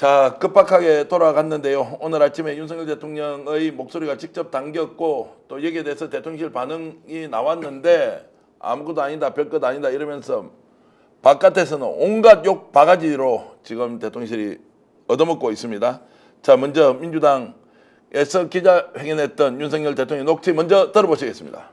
자, 급박하게 돌아갔는데요. 오늘 아침에 윤석열 대통령의 목소리가 직접 담겼고 또 여기에 대해서 대통령실 반응이 나왔는데 아무것도 아니다, 별것 아니다 이러면서 바깥에서는 온갖 욕 바가지로 지금 대통령실이 얻어먹고 있습니다. 자, 먼저 민주당에서 기자회견했던 윤석열 대통령 녹취 먼저 들어보시겠습니다.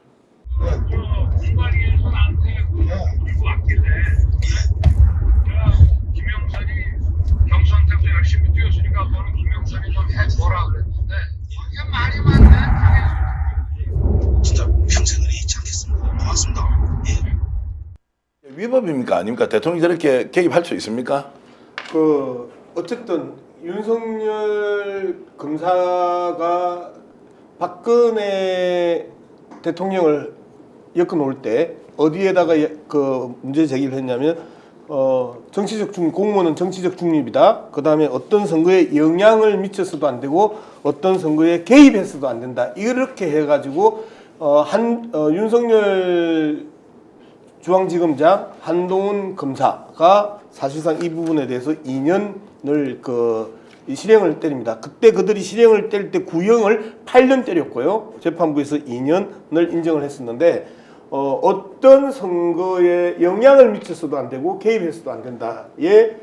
경선 때도 열심히 뛰었으니까 너는 김영선이 좀 해줘라 그랬는데 이게 말이 많네. 진짜 평생을 잊지 않겠습니다. 고맙습니다. 예. 위법입니까? 아닙니까? 대통령이 저렇게 개입할 수 있습니까? 어쨌든 윤석열 검사가 박근혜 대통령을 엮어놓을 때 어디에다가 그 문제 제기를 했냐면 정치적 중립, 공무원은 정치적 중립이다. 그 다음에 어떤 선거에 영향을 미쳐서도 안 되고 어떤 선거에 개입해서도 안 된다. 이렇게 해가지고 윤석열 중앙지검장 한동훈 검사가 사실상 이 부분에 대해서 2년을 실형을 때립니다. 그때 그들이 실형을 때릴 때 구형을 8년 때렸고요. 재판부에서 2년을 인정을 했었는데 어떤 선거에 영향을 미쳐서도 안 되고 개입해서도 안 된다에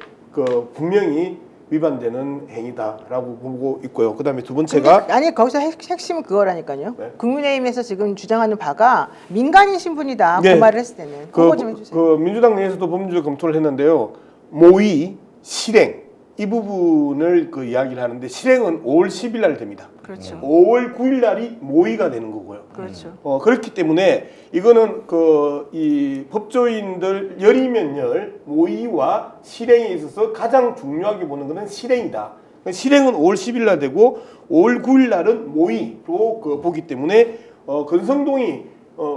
분명히 위반되는 행위다라고 보고 있고요. 그다음에 두 번째가 아니 거기서 핵심은 그거라니까요. 네. 국민의힘에서 지금 주장하는 바가 민간인 신분이다. 네. 그 말을 했을 때는 그거 좀 해주세요. 민주당 내에서도 법률적 검토를 했는데요. 모의, 실행 이 부분을 이야기를 하는데 실행은 5월 10일 날 됩니다. 그렇죠. 5월 9일 날이 모의가 되는 거고요. 그렇죠. 그렇기 때문에 이거는 이 법조인들 열이면 열 모의와 실행에 있어서 가장 중요하게 보는 것은 실행이다. 실행은 5월 10일 날 되고 5월 9일 날은 모의로 보기 때문에 권성동이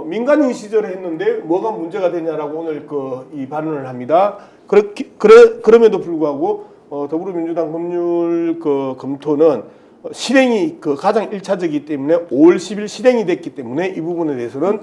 민간인 시절에 했는데 뭐가 문제가 되냐라고 오늘 이 발언을 합니다. 그럼에도 불구하고 더불어민주당 법률 검토는 실행이 가장 1차적이기 때문에 5월 10일 실행이 됐기 때문에 이 부분에 대해서는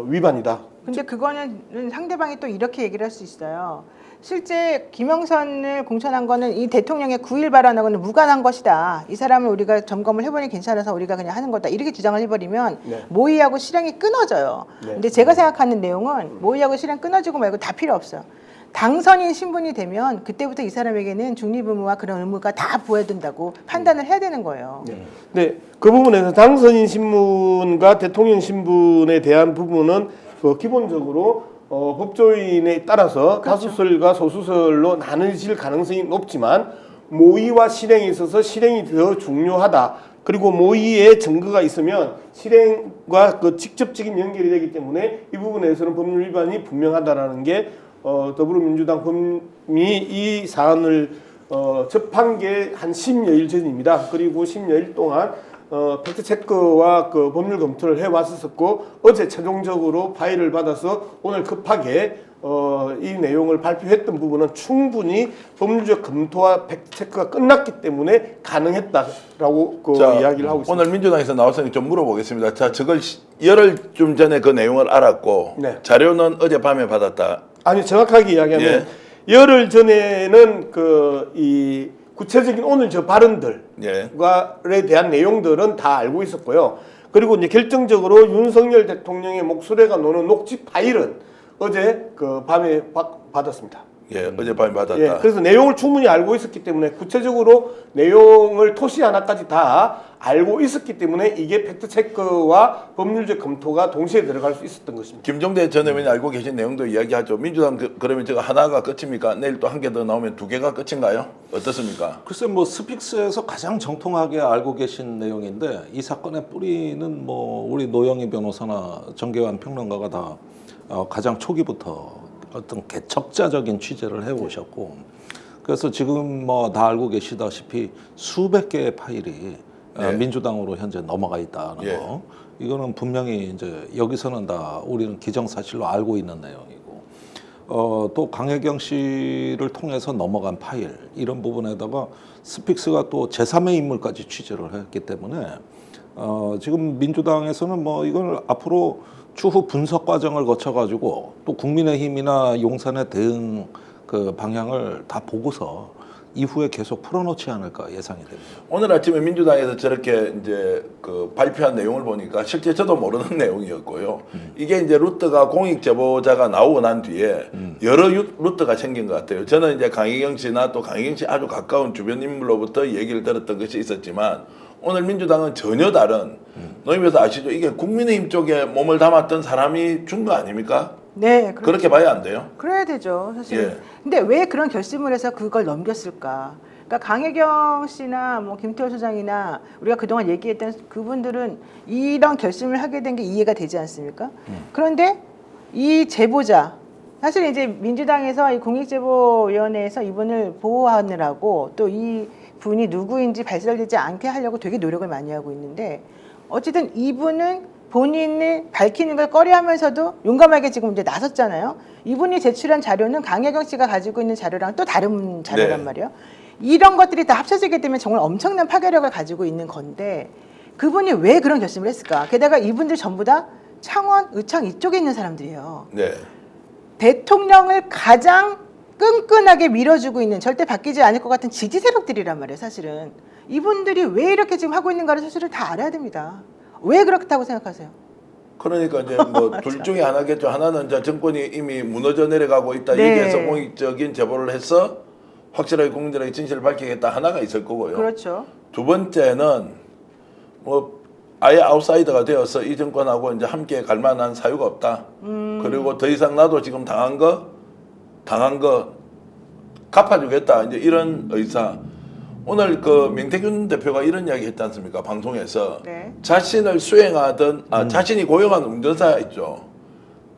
위반이다. 근데 그거는 상대방이 또 이렇게 얘기를 할 수 있어요. 실제 김영선을 공천한 거는 이 대통령의 9.1 발언하고는 무관한 것이다. 이 사람을 우리가 점검을 해보니 괜찮아서 우리가 그냥 하는 거다. 이렇게 주장을 해버리면 네. 모의하고 실행이 끊어져요. 네. 근데 제가 생각하는 내용은 모의하고 실행 끊어지고 말고 다 필요 없어요. 당선인 신분이 되면 그때부터 이 사람에게는 중립 의무와 그런 의무가 다 부여된다고 판단을 해야 되는 거예요. 네, 그 부분에서 당선인 신분과 대통령 신분에 대한 부분은 기본적으로 법조인에 따라서 그렇죠. 다수설과 소수설로 나눠질 가능성이 높지만 모의와 실행에 있어서 실행이 더 중요하다. 그리고 모의에 증거가 있으면 실행과 직접적인 연결이 되기 때문에 이 부분에서는 법률 위반이 분명하다라는 게 더불어민주당 법이 이 사안을 접한 게 한 10여일 전입니다. 그리고 10여일 동안 팩트체크와 법률 검토를 해왔었고 어제 최종적으로 파일을 받아서 오늘 급하게 이 내용을 발표했던 부분은 충분히 법률적 검토와 팩트체크가 끝났기 때문에 가능했다라고 이야기를 하고 있습니다. 오늘 민주당에서 나왔으니 좀 물어보겠습니다. 자, 저걸 열흘쯤 전에 그 내용을 알았고 네. 자료는 어젯밤에 받았다. 아니 정확하게 이야기하면 열흘 전에는 이 구체적인 오늘 저 발언들에 대한 내용들은 다 알고 있었고요. 그리고 이제 결정적으로 윤석열 대통령의 목소리가 나오는 녹취 파일은 어제 밤에 받았습니다. 어젯밤에 받았다. 그래서 내용을 충분히 알고 있었기 때문에 구체적으로 내용을 토시 하나까지 다 알고 있었기 때문에 이게 팩트체크와 법률적 검토가 동시에 들어갈 수 있었던 것입니다. 김종대 전 의원이 알고 계신 내용도 이야기하죠. 민주당 그러면 저거 하나가 끝입니까? 내일 또 한 개 더 나오면 2개가 끝인가요? 어떻습니까? 글쎄 스픽스에서 가장 정통하게 알고 계신 내용인데 이 사건의 뿌리는 우리 노영희 변호사나 정계환 평론가가 다 가장 초기부터 어떤 개척자적인 취재를 해오셨고 그래서 지금 다 알고 계시다시피 수백 개의 파일이 민주당으로 현재 넘어가 있다는 거 이거는 분명히 이제 여기서는 다 우리는 기정사실로 알고 있는 내용이고 또 강혜경 씨를 통해서 넘어간 파일 이런 부분에다가 스픽스가 또 제3의 인물까지 취재를 했기 때문에 지금 민주당에서는 이걸 앞으로 추후 분석 과정을 거쳐가지고 또 국민의힘이나 용산의 대응 방향을 다 보고서 이후에 계속 풀어놓지 않을까 예상이 됩니다. 오늘 아침에 민주당에서 저렇게 이제 그 발표한 내용을 보니까 실제 저도 모르는 내용이었고요. 이게 이제 루트가 공익 제보자가 나오고 난 뒤에 여러 루트가 생긴 것 같아요. 저는 이제 강희경 씨나 또 강희경 씨 아주 가까운 주변 인물로부터 얘기를 들었던 것이 있었지만 오늘 민주당은 전혀 다른 노임에서 아시죠? 이게 국민의힘 쪽에 몸을 담았던 사람이 준 거 아닙니까? 네, 그렇게 봐야 안 돼요? 그래야 되죠, 사실. 예. 근데 왜 그런 결심을 해서 그걸 넘겼을까? 그러니까 강혜경 씨나 뭐 김태호 소장이나 우리가 그동안 얘기했던 그분들은 이런 결심을 하게 된 게 이해가 되지 않습니까? 그런데 이 제보자, 사실 이제 민주당에서 이 공익제보위원회에서 이분을 보호하느라고 또 이 분이 누구인지 발설되지 않게 하려고 되게 노력을 많이 하고 있는데 어쨌든 이분은 본인을 밝히는 걸 꺼려하면서도 용감하게 지금 이제 나섰잖아요. 이분이 제출한 자료는 강혜경 씨가 가지고 있는 자료랑 또 다른 자료란 네. 말이에요. 이런 것들이 다 합쳐지게 되면 정말 엄청난 파괴력을 가지고 있는 건데 그분이 왜 그런 결심을 했을까? 게다가 이분들 전부 다 창원, 의창 이쪽에 있는 사람들이에요. 네. 대통령을 가장 끈끈하게 밀어주고 있는 절대 바뀌지 않을 것 같은 지지 세력들이란 말이에요. 사실은 이분들이 왜 이렇게 지금 하고 있는가를 사실은 다 알아야 됩니다. 왜 그렇다고 생각하세요? 그러니까 이제 뭐 둘 중에 하나겠죠. 하나는 이제 정권이 이미 무너져 내려가고 있다 네. 얘기해서 공익적인 제보를 해서 확실하게 국민들에게 진실을 밝히겠다 하나가 있을 거고요. 그렇죠. 두 번째는 뭐 아예 아웃사이더가 되어서 이 정권하고 이제 함께 갈 만한 사유가 없다. 그리고 더 이상 나도 지금 당한 거 갚아주겠다. 이제 이런 의사. 오늘 그 명태균 대표가 이런 이야기 했지 않습니까? 방송에서 네. 자신을 수행하던 자신이 고용한 운전사 있죠.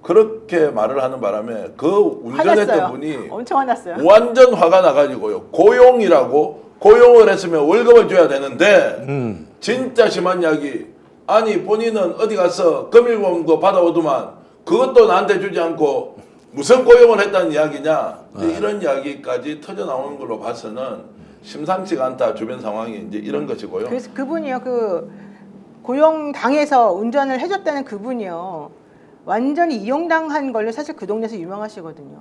그렇게 말을 하는 바람에 그 운전했던 화났어요. 분이 엄청 화났어요. 완전 화가 나가지고요. 고용을 했으면 월급을 줘야 되는데 진짜 심한 이야기. 아니 본인은 어디 가서 금일봉도 받아오더만 그것도 나한테 주지 않고 무슨 고용을 했다는 이야기냐. 이런 이야기까지 터져 나오는 걸로 봐서는 심상치가 않다. 주변 상황이 이제 이런 것이고요. 그래서 그분이요, 그 고용당해서 운전을 해줬다는 그분이요, 완전히 이용당한 걸로 사실 그 동네에서 유명하시거든요.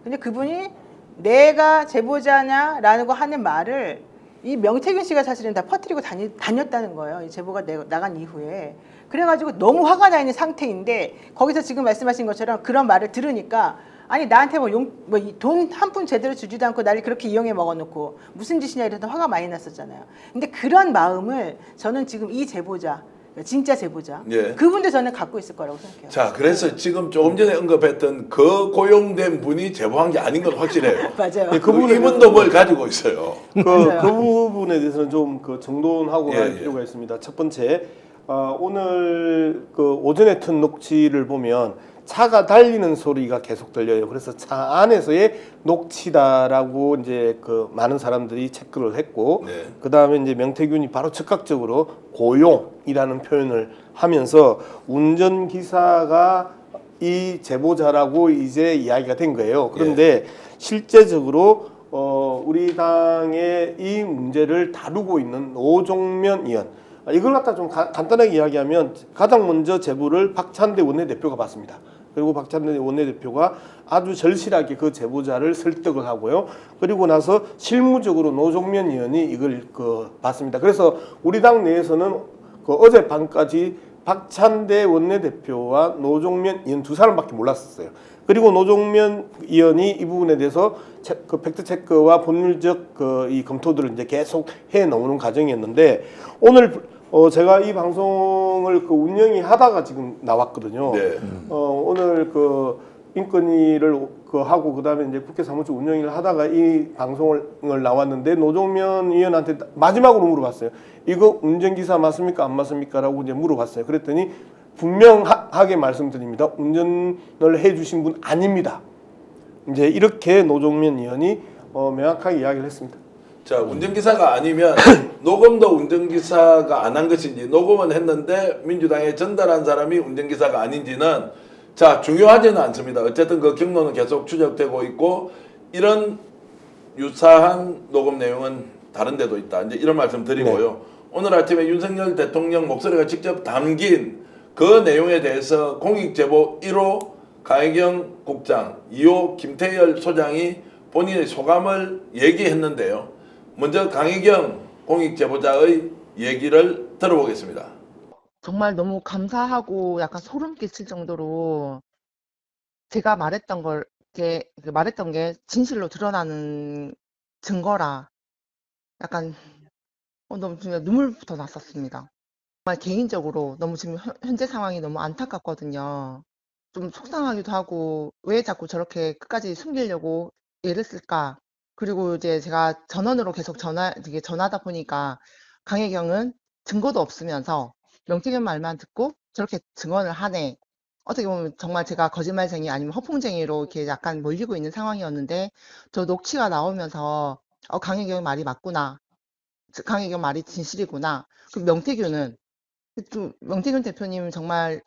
근데 그분이 내가 제보자냐라고 하는 말을 이 명태균 씨가 사실은 다 퍼뜨리고 다녔다는 거예요. 이 제보가 나간 이후에. 그래가지고 너무 화가 나 있는 상태인데 거기서 지금 말씀하신 것처럼 그런 말을 들으니까 아니 나한테 돈 한 푼 제대로 주지도 않고 나를 그렇게 이용해 먹어놓고 무슨 짓이냐 이래서 화가 많이 났었잖아요. 근데 그런 마음을 저는 지금 이 제보자, 진짜 제보자, 예. 그분도 저는 갖고 있을 거라고 생각해요. 자, 그래서 지금 조금 전에 언급했던 그 고용된 분이 제보한 게 아닌 건 확실해요. 맞아요. 예, 그 부분에 이분도 뭘 가지고 있어요. 그 맞아요. 부분에 대해서는 좀 그 정돈하고 예, 갈 예. 필요가 있습니다. 첫 번째, 오늘 그 오전에 튼 녹취를 보면 차가 달리는 소리가 계속 들려요. 그래서 차 안에서의 녹취다라고 이제 그 많은 사람들이 체크를 했고, 네. 그 다음에 이제 명태균이 바로 즉각적으로 고용이라는 표현을 하면서 운전기사가 이 제보자라고 이제 이야기가 된 거예요. 그런데 실제적으로 우리 당의 이 문제를 다루고 있는 노종면 의원, 이걸 갖다 좀 간단하게 이야기하면 가장 먼저 제보를 박찬대 원내대표가 받습니다. 그리고 박찬대 원내대표가 아주 절실하게 그 제보자를 설득을 하고요. 그리고 나서 실무적으로 노종면 의원이 이걸 받습니다. 그래서 우리 당 내에서는 어젯밤까지 박찬대 원내대표와 노종면 의원 두 사람밖에 몰랐었어요. 그리고 노종면 의원이 이 부분에 대해서 그 팩트 체크와 법률적 이 검토들을 이제 계속 해 나오는 과정이었는데 오늘 제가 이 방송을 운영이 하다가 지금 나왔거든요. 네. 오늘 인권위를 하고 그다음에 이제 국회 사무처 운영을 하다가 이 방송을 나왔는데 노종면 의원한테 마지막으로 물어봤어요. 이거 운전기사 맞습니까? 안 맞습니까?라고 이제 물어봤어요. 그랬더니 분명하게 말씀드립니다. 운전을 해주신 분 아닙니다. 이제 이렇게 노종면 의원이 명확하게 이야기를 했습니다. 자, 운전기사가 아니면 녹음도 운전기사가 안 한 것인지 녹음은 했는데 민주당에 전달한 사람이 운전기사가 아닌지는 자 중요하지는 않습니다. 어쨌든 그 경로는 계속 추적되고 있고 이런 유사한 녹음 내용은 다른 데도 있다. 이제 이런 말씀 드리고요. 네. 오늘 아침에 윤석열 대통령 목소리가 직접 담긴 그 내용에 대해서 공익제보 1호 강혜경 국장, 2호 김태열 소장이 본인의 소감을 얘기했는데요. 먼저 강혜경 공익제보자의 얘기를 들어보겠습니다. 정말 너무 감사하고 약간 소름 끼칠 정도로 제가 말했던 게 진실로 드러나는 증거라 약간 너무 진짜 눈물부터 났었습니다. 정말 개인적으로 너무 지금 현재 상황이 너무 안타깝거든요. 좀 속상하기도 하고 왜 자꾸 저렇게 끝까지 숨기려고 애를 쓸까? 그리고 이제 제가 전원으로 계속 전화하다 보니까 강혜경은 증거도 없으면서 명태균 말만 듣고 저렇게 증언을 하네. 어떻게 보면 정말 제가 거짓말쟁이 아니면 허풍쟁이로 이렇게 약간 몰리고 있는 상황이었는데 저 녹취가 나오면서 강혜경 말이 맞구나. 강혜경 말이 진실이구나. 그럼 명태균 대표님 정말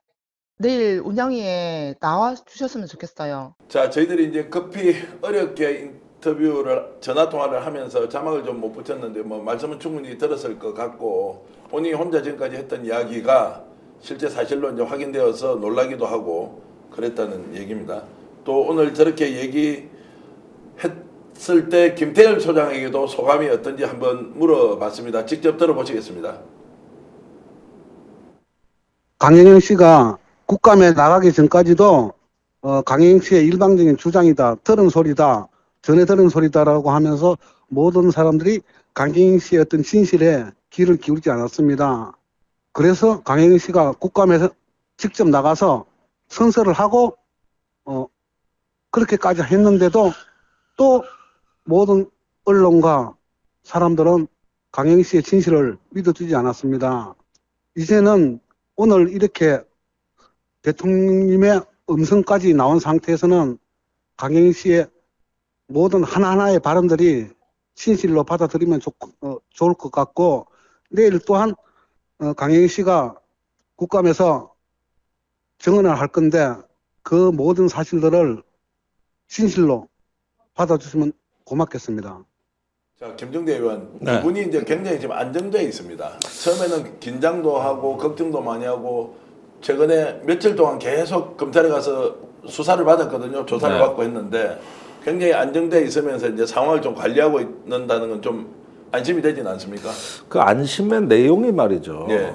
내일 운영위에 나와 주셨으면 좋겠어요. 자, 저희들이 이제 급히 어렵게 인터뷰를 전화 통화를 하면서 자막을 좀 못 붙였는데 뭐 말씀은 충분히 들었을 것 같고 본인이 혼자 지금까지 했던 이야기가 실제 사실로 이제 확인되어서 놀라기도 하고 그랬다는 얘기입니다. 또 오늘 저렇게 얘기했을 때 김태열 소장에게도 소감이 어떤지 한번 물어봤습니다. 직접 들어보시겠습니다. 강혜경 씨가 국감에 나가기 전까지도 강혜경 씨의 일방적인 주장이다, 들은 소리다, 전에 들은 소리다라고 하면서 모든 사람들이 강혜경 씨의 어떤 진실에 귀를 기울이지 않았습니다. 그래서 강혜경 씨가 국감에서 직접 나가서 선서를 하고 그렇게까지 했는데도 또 모든 언론과 사람들은 강혜경 씨의 진실을 믿어주지 않았습니다. 이제는 오늘 이렇게 대통령님의 음성까지 나온 상태에서는 강혜경 씨의 모든 하나하나의 발언들이 진실로 받아들이면 좋을 것 같고 내일 또한 강혜경 씨가 국감에서 증언을 할 건데 그 모든 사실들을 진실로 받아주시면 고맙겠습니다. 자, 김정대 의원, 네. 이분이 이제 굉장히 지금 안정되어 있습니다. 처음에는 긴장도 하고 걱정도 많이 하고 최근에 며칠 동안 계속 검찰에 가서 수사를 받았거든요. 조사를 네. 받고 했는데 굉장히 안정되어 있으면서 이제 상황을 좀 관리하고 있는다는 건 좀 안심이 되진 않습니까? 그 안심의 내용이 말이죠. 예.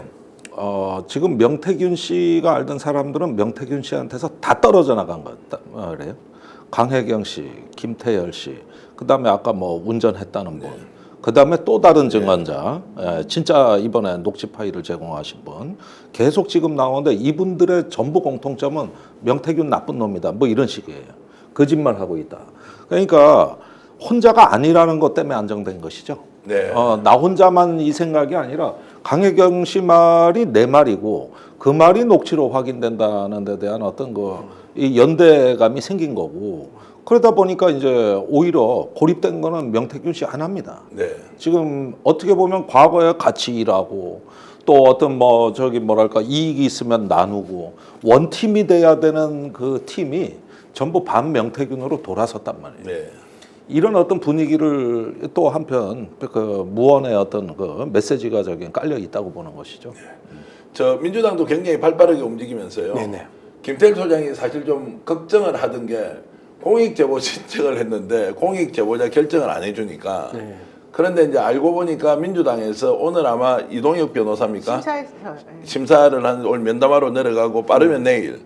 지금 명태균 씨가 알던 사람들은 명태균 씨한테서 다 떨어져 나간 것 그래요. 강혜경 씨, 김태열 씨, 그 다음에 아까 뭐 운전했다는 분, 그 다음에 또 다른 증언자, 진짜 이번에 녹취 파일을 제공하신 분, 계속 지금 나오는데 이분들의 전부 공통점은 명태균 나쁜 놈이다. 뭐 이런 식이에요. 거짓말하고 있다. 그러니까 혼자가 아니라는 것 때문에 안정된 것이죠. 네. 나 혼자만 이 생각이 아니라 강혜경 씨 말이 내 말이고 그 말이 녹취로 확인된다는 데 대한 어떤 이 연대감이 생긴 거고 그러다 보니까 이제 오히려 고립된 거는 명태균 씨 하나입니다. 네. 지금 어떻게 보면 과거에 같이 일하고 또 어떤 뭐랄까 이익이 있으면 나누고 원팀이 돼야 되는 그 팀이 전부 반명태균으로 돌아섰단 말이에요. 네. 이런 어떤 분위기를 또 한편 그 무언의 어떤 그 메시지가 저기 깔려 있다고 보는 것이죠. 저 민주당도 굉장히 발빠르게 움직이면서요. 네네. 김태일 소장이 사실 좀 걱정을 하던 게 공익제보 신청을 했는데 공익제보자 결정을 안 해주니까 네. 그런데 이제 알고 보니까 민주당에서 오늘 아마 이동혁 변호사입니까? 심사에서 심사를 한 오늘 면담하러 내려가고 빠르면 내일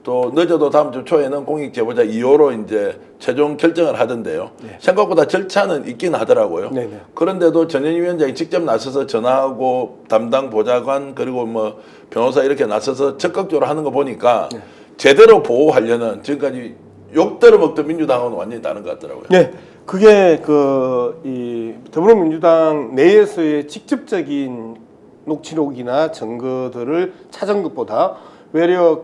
또 늦어도 다음 주 초에는 공익제보자 2호로 이제 최종 결정을 하던데요. 생각보다 절차는 있긴 하더라고요. 네네. 그런데도 전현희 위원장이 직접 나서서 전화하고 담당 보좌관 그리고 뭐 변호사 이렇게 나서서 적극적으로 하는 거 보니까 제대로 보호하려는 지금까지 욕대로 먹던 민주당은 완전히 다른 것 같더라고요. 네, 그게 이 더불어민주당 내에서의 직접적인 녹취록이나 증거들을 찾은 것보다 외려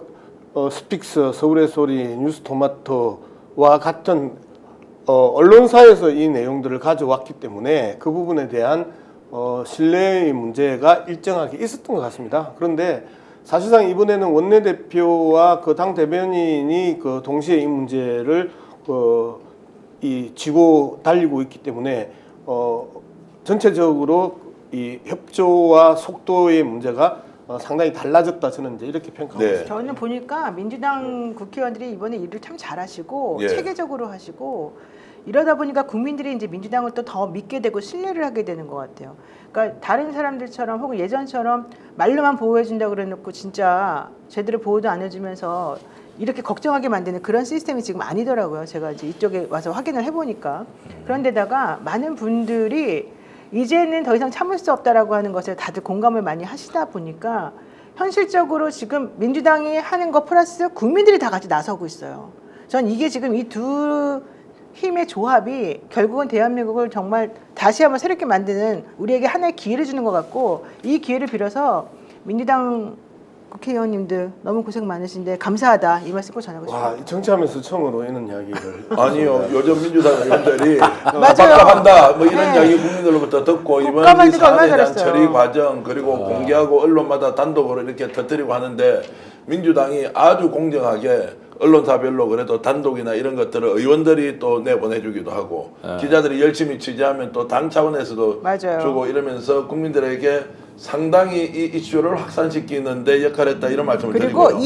스픽스, 서울의 소리, 뉴스토마토와 같은 언론사에서 이 내용들을 가져왔기 때문에 그 부분에 대한 신뢰의 문제가 일정하게 있었던 것 같습니다. 그런데 사실상 이번에는 원내대표와 그 당 대변인이 그 동시에 이 문제를 쥐고 달리고 있기 때문에 전체적으로 이 협조와 속도의 문제가 상당히 달라졌다 저는 이제 이렇게 평가하고 네. 있습니다. 저는 보니까 민주당 국회의원들이 이번에 일을 참 잘하시고 예. 체계적으로 하시고 이러다 보니까 국민들이 이제 민주당을 또 더 믿게 되고 신뢰를 하게 되는 것 같아요. 그러니까 다른 사람들처럼 혹은 예전처럼 말로만 보호해준다고 그래놓고 진짜 제대로 보호도 안 해주면서 이렇게 걱정하게 만드는 그런 시스템이 지금 아니더라고요. 제가 이제 이쪽에 와서 확인을 해보니까. 그런데다가 많은 분들이 이제는 더 이상 참을 수 없다라고 하는 것에 다들 공감을 많이 하시다 보니까 현실적으로 지금 민주당이 하는 것 플러스 국민들이 다 같이 나서고 있어요. 전 이게 지금 이 두 힘의 조합이 결국은 대한민국을 정말 다시 한번 새롭게 만드는 우리에게 하나의 기회를 주는 것 같고, 이 기회를 빌어서 민주당 국회의원님들 너무 고생 많으신데 감사하다 이 말씀 꼭 전하고 싶어요. 와, 정치하면서 처음으로 이런 이야기를. 아니요, 요즘 민주당 의원들이 맞아요. 빡빡한다 뭐 이런 네. 이야기 국민들로부터 듣고 이번 국감한 이 지가 얼마나 사안에 대한 됐어요. 처리 과정 그리고 공개하고 언론마다 단독으로 이렇게 터뜨리고 하는데 민주당이 아주 공정하게 언론사별로 그래도 단독이나 이런 것들을 의원들이 또 내보내주기도 하고 기자들이 열심히 취재하면 또 당 차원에서도 맞아요. 주고 이러면서 국민들에게 상당히 이 이슈를 확산시키는데 역할했다 이런 말씀을 그리고 드리고요.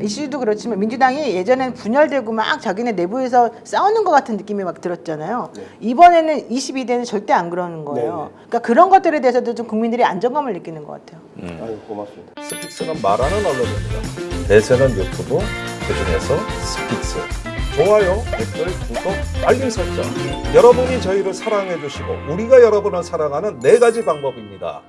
이슈도 그렇지만 민주당이 예전엔 분열되고 막 자기네 내부에서 싸우는 것 같은 느낌이 막 들었잖아요. 네. 이번에는 22대는 절대 안 그러는 거예요. 네, 네. 그러니까 그런 것들에 대해서도 좀 국민들이 안정감을 느끼는 것 같아요. 아유, 고맙습니다. 스픽스는 말하는 언론입니다. 대세는 유튜브, 그중에서 스픽스. 좋아요, 댓글, 구독, 알림 설정. 여러분이 저희를 사랑해 주시고 우리가 여러분을 사랑하는 4가지 방법입니다.